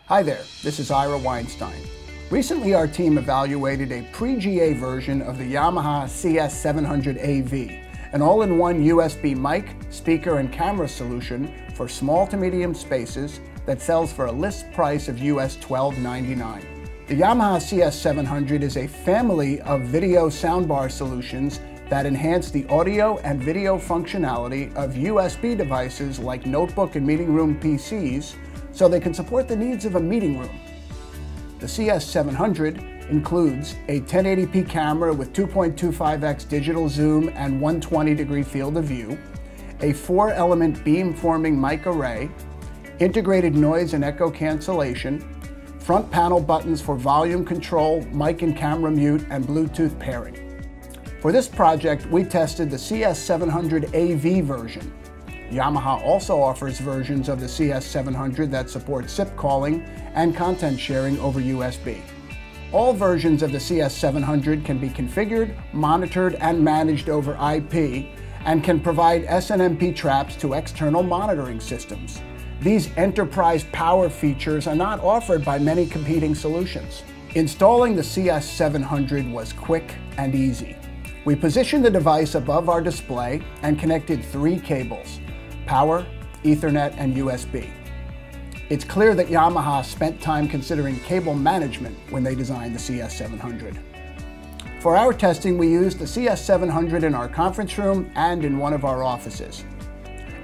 Hi there, this is Ira Weinstein. Recently our team evaluated a pre-GA version of the Yamaha CS700-AV, an all-in-one USB mic, speaker, and camera solution for small to medium spaces that sells for a list price of US $12.99. The Yamaha CS700 is a family of video soundbar solutions that enhance the audio and video functionality of USB devices like notebook and meeting room PCs so they can support the needs of a meeting room. The CS700 includes a 1080p camera with 2.25x digital zoom and 120-degree field of view, a 4-element beam-forming mic array, integrated noise and echo cancellation, front panel buttons for volume control, mic and camera mute, and Bluetooth pairing. For this project, we tested the CS700-AV version. Yamaha also offers versions of the CS700 that support SIP calling and content sharing over USB. All versions of the CS700 can be configured, monitored, and managed over IP, and can provide SNMP traps to external monitoring systems. These enterprise power features are not offered by many competing solutions. Installing the CS700 was quick and easy. We positioned the device above our display and connected 3 cables: power, Ethernet, and USB. It's clear that Yamaha spent time considering cable management when they designed the CS700. For our testing, we used the CS700 in our conference room and in one of our offices.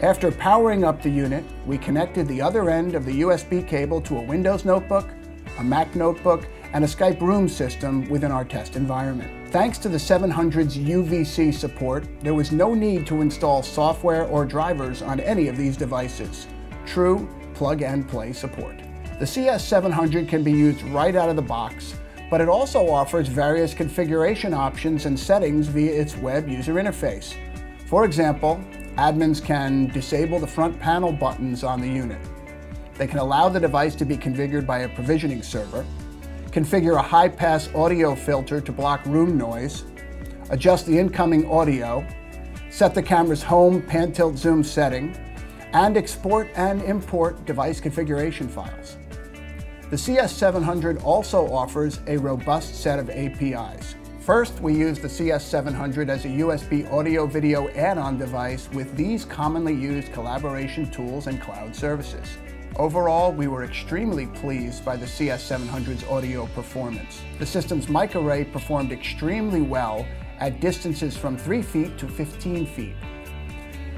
After powering up the unit, we connected the other end of the USB cable to a Windows notebook, a Mac notebook, and a Skype room system within our test environment. Thanks to the 700's UVC support, there was no need to install software or drivers on any of these devices. True plug-and-play support. The CS700 can be used right out of the box, but it also offers various configuration options and settings via its web user interface. For example, admins can disable the front panel buttons on the unit. They can allow the device to be configured by a provisioning server, configure a high-pass audio filter to block room noise, adjust the incoming audio, set the camera's home pan-tilt zoom setting, and export and import device configuration files. The CS700 also offers a robust set of APIs. First, we use the CS700 as a USB audio-video add-on device with these commonly used collaboration tools and cloud services. Overall, we were extremely pleased by the CS700's audio performance. The system's mic array performed extremely well at distances from 3 feet to 15 feet.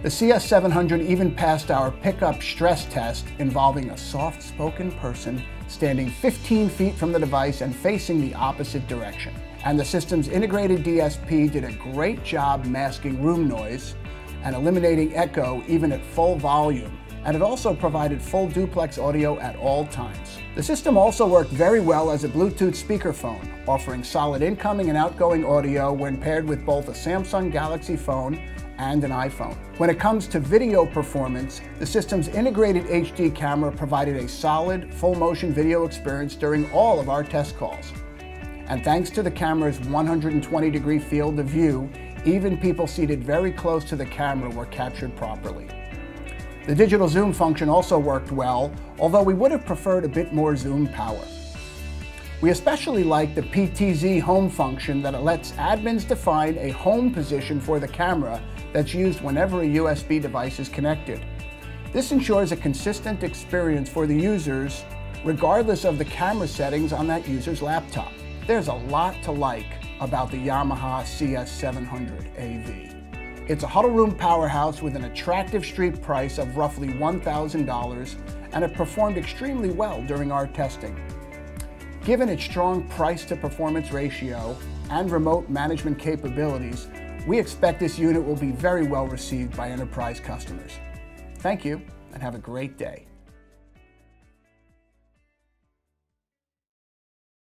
The CS700 even passed our pickup stress test involving a soft-spoken person standing 15 feet from the device and facing the opposite direction. And the system's integrated DSP did a great job masking room noise and eliminating echo even at full volume. And it also provided full duplex audio at all times. The system also worked very well as a Bluetooth speakerphone, offering solid incoming and outgoing audio when paired with both a Samsung Galaxy phone and an iPhone. When it comes to video performance, the system's integrated HD camera provided a solid, full-motion video experience during all of our test calls. And thanks to the camera's 120-degree field of view, even people seated very close to the camera were captured properly. The digital zoom function also worked well, although we would have preferred a bit more zoom power. We especially like the PTZ home function that lets admins define a home position for the camera that's used whenever a USB device is connected. This ensures a consistent experience for the users, regardless of the camera settings on that user's laptop. There's a lot to like about the Yamaha CS700-AV. It's a huddle room powerhouse with an attractive street price of roughly $1,000, and it performed extremely well during our testing. Given its strong price-to-performance ratio and remote management capabilities, we expect this unit will be very well received by enterprise customers. Thank you, and have a great day.